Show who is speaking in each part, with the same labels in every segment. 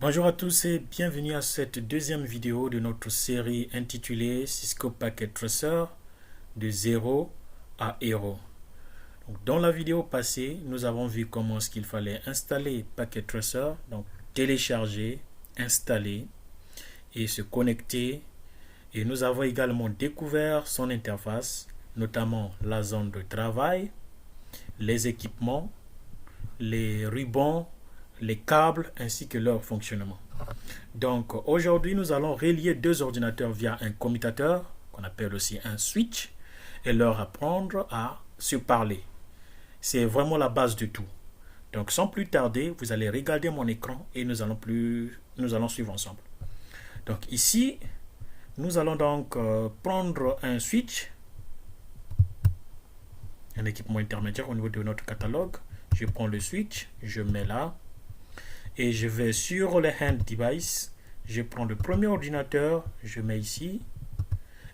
Speaker 1: Bonjour à tous et bienvenue à cette deuxième vidéo de notre série intitulée Cisco Packet Tracer de 0 à Hero. Donc, dans la vidéo passée, nous avons vu comment est-ce qu'il fallait installer Packet Tracer, donc télécharger, installer et se connecter. Et nous avons également découvert son interface, notamment la zone de travail, les équipements, les rubans, les câbles ainsi que leur fonctionnement. Donc aujourd'hui, nous allons relier deux ordinateurs via un commutateur, qu'on appelle aussi un switch, et leur apprendre à se parler. C'est vraiment la base de tout. Donc sans plus tarder, vous allez regarder mon écran et nous allons suivre ensemble. Donc ici, nous allons donc prendre un switch, un équipement intermédiaire au niveau de notre catalogue. Je prends le switch, je mets là, et je vais sur le hand device. Je prends le premier ordinateur, je mets ici,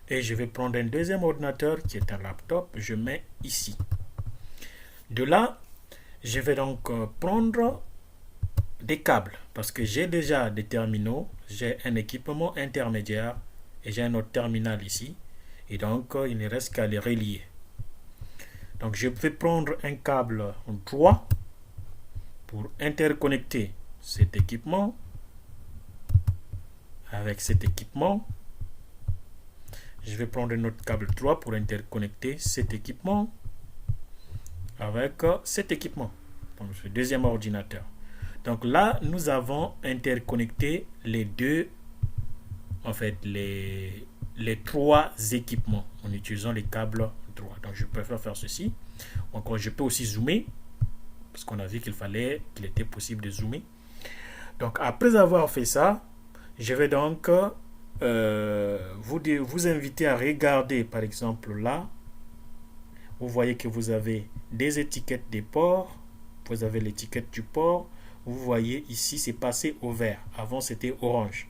Speaker 1: et je vais prendre un deuxième ordinateur qui est un laptop, je mets ici. De là, je vais donc prendre des câbles parce que j'ai déjà des terminaux, j'ai un équipement intermédiaire et j'ai un autre terminal ici, et donc il ne reste qu'à les relier. Donc je vais prendre un câble droit pour interconnecter cet équipement avec cet équipement. Je vais prendre un autre câble 3 pour interconnecter cet équipement avec cet équipement, donc ce deuxième ordinateur. Donc là, nous avons interconnecté les deux, en fait, les trois équipements en utilisant les câbles droits. Donc je préfère faire ceci. Encore, je peux aussi zoomer parce qu'on a vu qu'il était possible de zoomer. Donc après avoir fait ça, je vais donc vous inviter à regarder, par exemple là, vous voyez que vous avez des étiquettes des ports, vous avez l'étiquette du port, vous voyez ici c'est passé au vert, avant c'était orange.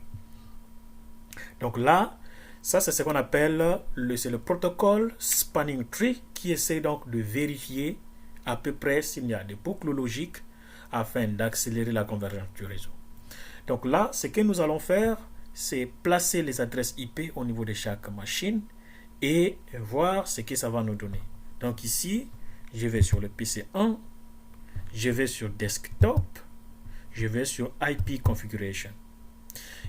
Speaker 1: Donc là, ça c'est ce qu'on appelle c'est le protocole spanning tree qui essaie donc de vérifier à peu près s'il y a des boucles logiques afin d'accélérer la convergence du réseau. Donc là, ce que nous allons faire, c'est placer les adresses IP au niveau de chaque machine et voir ce que ça va nous donner. Donc ici, je vais sur le PC 1, je vais sur Desktop, je vais sur IP Configuration.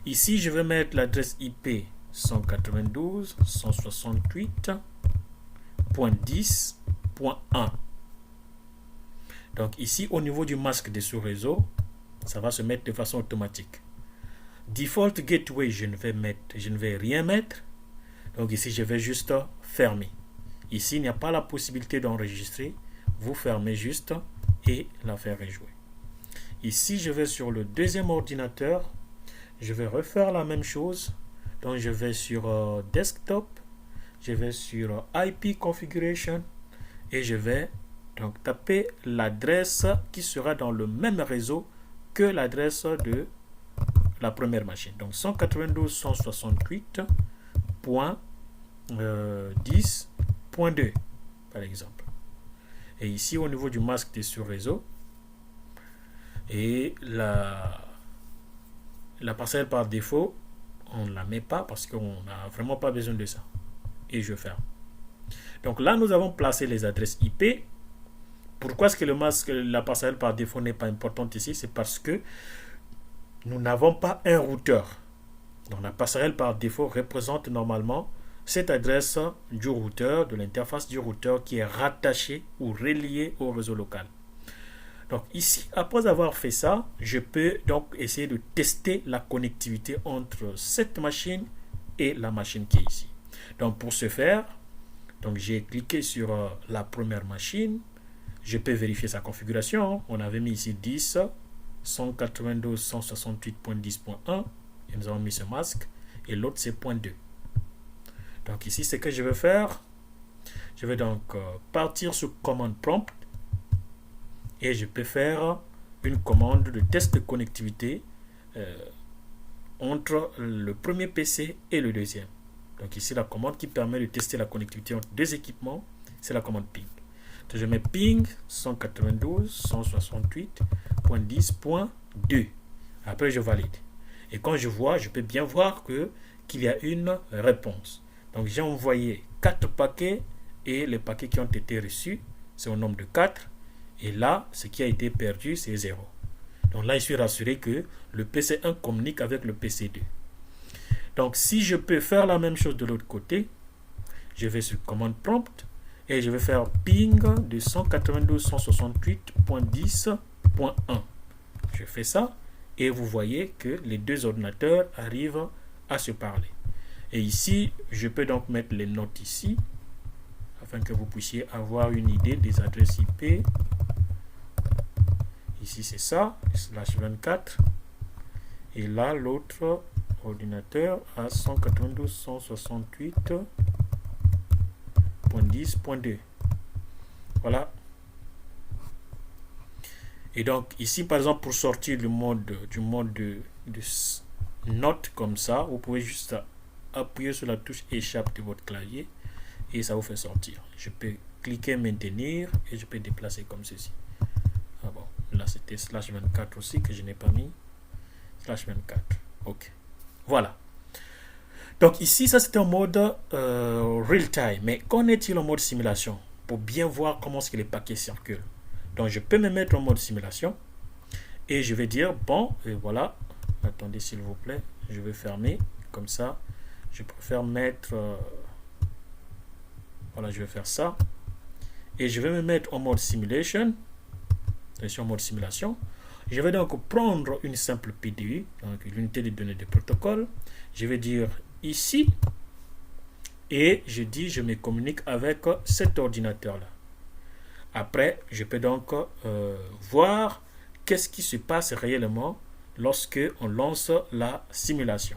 Speaker 1: Ici, je vais mettre l'adresse IP 192.168.10.1. Donc ici, au niveau du masque de sous-réseau, ça va se mettre de façon automatique. Default Gateway, je ne vais rien mettre. Donc ici, je vais juste fermer. Ici, il n'y a pas la possibilité d'enregistrer. Vous fermez juste et la faire rejouer. Ici, je vais sur le deuxième ordinateur. Je vais refaire la même chose. Donc, je vais sur Desktop. Je vais sur IP Configuration. Et je vais donc taper l'adresse qui sera dans le même réseau que l'adresse de la première machine. Donc 192.168.10.2 par exemple. Et ici au niveau du masque de sur-réseau et la passerelle par défaut, on ne la met pas parce qu'on n'a vraiment pas besoin de ça. Et je ferme. Donc là, nous avons placé les adresses IP. Pourquoi est-ce que la passerelle par défaut n'est pas importante ici? C'est parce que nous n'avons pas un routeur. Donc la passerelle par défaut représente normalement cette adresse du routeur, de l'interface du routeur qui est rattachée ou reliée au réseau local. Donc ici, après avoir fait ça, je peux donc essayer de tester la connectivité entre cette machine et la machine qui est ici. Donc pour ce faire, donc j'ai cliqué sur la première machine. Je peux vérifier sa configuration. On avait mis ici 10, 192.168.10.1 et nous avons mis ce masque. Et l'autre c'est .2. Donc ici, ce que je vais faire, je vais donc partir sur commande prompt et je peux faire une commande de test de connectivité entre le premier PC et le deuxième. Donc ici, la commande qui permet de tester la connectivité entre deux équipements, c'est la commande ping. Donc je mets ping 192.168.10.2 Après, je valide. Et quand je vois, je peux bien voir qu'il y a une réponse. Donc, j'ai envoyé 4 paquets et les paquets qui ont été reçus, c'est au nombre de 4. Et là, ce qui a été perdu, c'est 0. Donc là, je suis rassuré que le PC1 communique avec le PC2. Donc, si je peux faire la même chose de l'autre côté, je vais sur commande prompt et je vais faire ping de 192.168.10.1. Je fais ça et vous voyez que les deux ordinateurs arrivent à se parler. Et ici, je peux donc mettre les notes ici afin que vous puissiez avoir une idée des adresses IP. Ici, c'est ça, /24. Et là, l'autre ordinateur à 192.168.10.2. Voilà. Et donc, ici, par exemple, pour sortir du mode de note comme ça, vous pouvez juste appuyer sur la touche échappe de votre clavier et ça vous fait sortir. Je peux cliquer maintenir et je peux déplacer comme ceci. Ah bon, là c'était /24 aussi que je n'ai pas mis. /24. Ok. Voilà. Donc ici, ça c'était en mode real time. Mais qu'en est-il en mode simulation? Pour bien voir comment est-ce que les paquets circulent. Donc je peux me mettre en mode simulation. Et je vais dire, bon, et voilà. Attendez s'il vous plaît. Je vais fermer. Comme ça, je préfère mettre... voilà, je vais faire ça. Et je vais me mettre en mode simulation. Je suis en mode simulation. Je vais donc prendre une simple PDU, donc l'unité de données de protocole. Je vais dire ici. Et je dis, je me communique avec cet ordinateur-là. Après, je peux donc voir qu'est-ce qui se passe réellement lorsque on lance la simulation.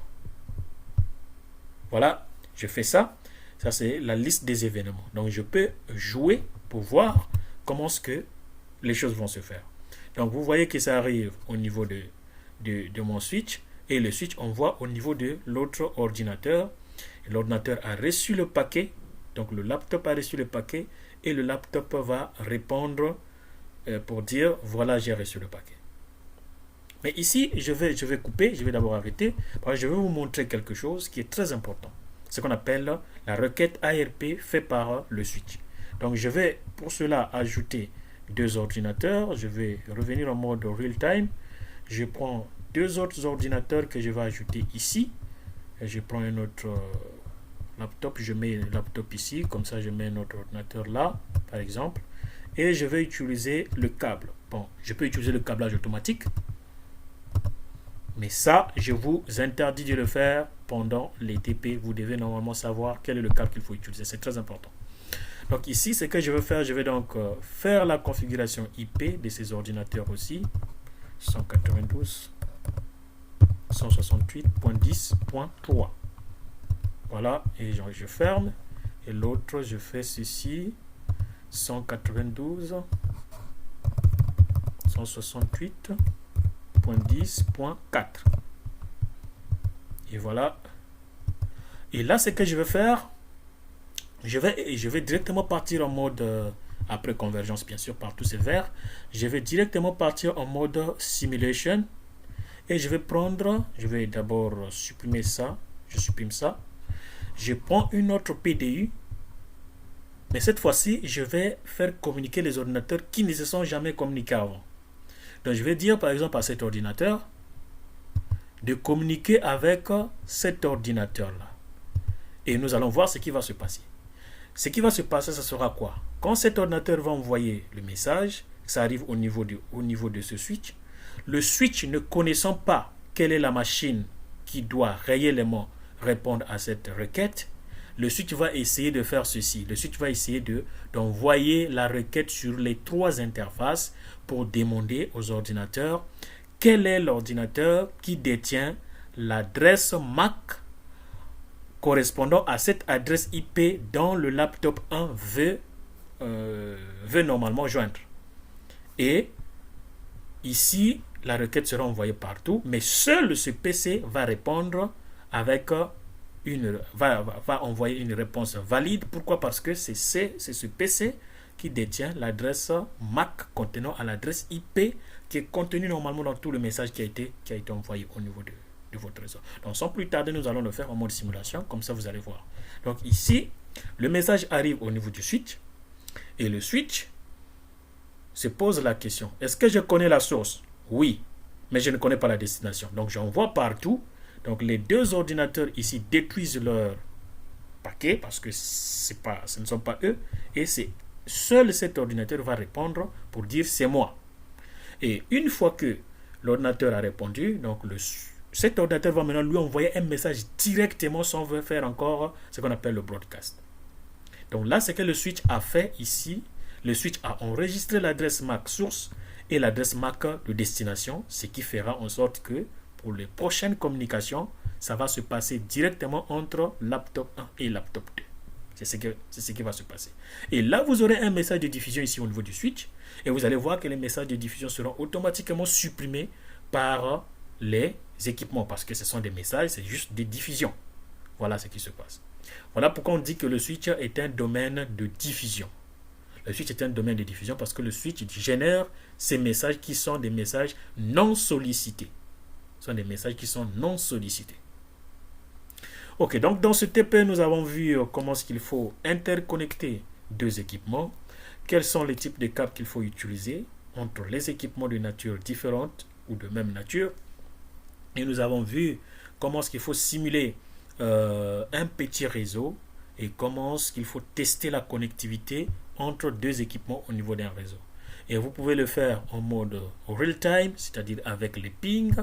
Speaker 1: Voilà, je fais ça. Ça, c'est la liste des événements. Donc, je peux jouer pour voir comment est-ce que les choses vont se faire. Donc, vous voyez que ça arrive au niveau de mon switch. Et le switch, on voit au niveau de l'autre ordinateur. L'ordinateur a reçu le paquet. Donc, le laptop a reçu le paquet. Et le laptop va répondre pour dire, voilà, j'ai reçu le paquet. Mais ici, je vais couper. Je vais d'abord arrêter. Parce que je vais vous montrer quelque chose qui est très important. Ce qu'on appelle la requête ARP fait par le switch. Donc, je vais pour cela ajouter 2 ordinateurs. Je vais revenir en mode real time. Je prends 2 autres ordinateurs que je vais ajouter ici. Et je prends un autre laptop. Je mets le laptop ici. Comme ça, je mets un autre ordinateur là, par exemple. Et je vais utiliser le câble. Bon, je peux utiliser le câblage automatique. Mais ça, je vous interdis de le faire pendant les TP. Vous devez normalement savoir quel est le câble qu'il faut utiliser. C'est très important. Donc ici, ce que je vais faire, je vais donc faire la configuration IP de ces ordinateurs aussi. 192.168.10.3. Voilà, et je ferme. Et l'autre, je fais ceci. 192.168.10.4. Et voilà. Et là, ce que je vais faire, je vais directement partir en mode, après convergence bien sûr par tous ces verts, je vais directement partir en mode simulation. Et je vais d'abord supprimer ça. Je supprime ça. Je prends une autre PDU. Mais cette fois-ci, je vais faire communiquer les ordinateurs qui ne se sont jamais communiqués avant. Donc, je vais dire par exemple à cet ordinateur de communiquer avec cet ordinateur-là. Et nous allons voir ce qui va se passer. Ce qui va se passer, ça sera quoi? Quand cet ordinateur va envoyer le message, ça arrive au niveau de ce switch. Le switch ne connaissant pas quelle est la machine qui doit réellement répondre à cette requête, le switch va essayer de faire ceci. Le switch va essayer d'envoyer la requête sur les 3 interfaces pour demander aux ordinateurs quel est l'ordinateur qui détient l'adresse MAC correspondant à cette adresse IP dont le laptop 1 veut normalement joindre. Et ici, la requête sera envoyée partout, mais seul ce PC va répondre avec va envoyer une réponse valide. Pourquoi? Parce que c'est ce PC qui détient l'adresse MAC contenant à l'adresse IP qui est contenu normalement dans tout le message qui a été envoyé au niveau de votre réseau. Donc sans plus tarder, nous allons le faire en mode simulation, comme ça vous allez voir. Donc ici, le message arrive au niveau du switch, et le switch se pose la question, est-ce que je connais la source? Oui, mais je ne connais pas la destination. Donc j'envoie partout. Donc les deux ordinateurs ici détruisent leur paquet parce que ce ne sont pas eux, et c'est seul cet ordinateur va répondre pour dire c'est moi. Et une fois que l'ordinateur a répondu, donc cet ordinateur va maintenant lui envoyer un message directement sans faire encore ce qu'on appelle le broadcast. Donc là, ce que le switch a fait ici, le switch a enregistré l'adresse MAC source et l'adresse MAC de destination, ce qui fera en sorte que pour les prochaines communications, ça va se passer directement entre laptop 1 et laptop 2. C'est ce qui va se passer. Et là, vous aurez un message de diffusion ici au niveau du switch. Et vous allez voir que les messages de diffusion seront automatiquement supprimés par les équipements. Parce que ce sont des messages, c'est juste des diffusions. Voilà ce qui se passe. Voilà pourquoi on dit que le switch est un domaine de diffusion. Le switch est un domaine de diffusion parce que le switch génère ces messages qui sont des messages non sollicités. Ce sont des messages qui sont non sollicités. Ok, donc dans ce TP, nous avons vu comment est-ce qu'il faut interconnecter deux équipements, quels sont les types de câbles qu'il faut utiliser entre les équipements de nature différente ou de même nature. Et nous avons vu comment est-ce qu'il faut simuler un petit réseau et comment est-ce qu'il faut tester la connectivité entre deux équipements au niveau d'un réseau. Et vous pouvez le faire en mode real-time, c'est-à-dire avec les pings,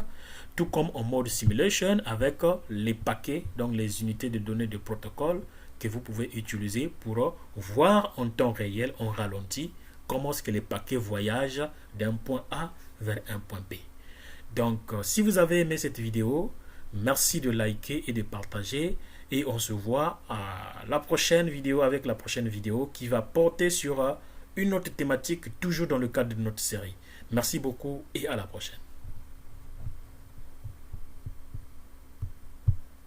Speaker 1: tout comme en mode simulation avec les paquets, donc les unités de données de protocole que vous pouvez utiliser pour voir en temps réel, en ralenti, comment est-ce que les paquets voyagent d'un point A vers un point B. Donc, si vous avez aimé cette vidéo, merci de liker et de partager. Et on se voit à la prochaine vidéo avec la prochaine vidéo qui va porter sur une autre thématique toujours dans le cadre de notre série. Merci beaucoup et à la prochaine.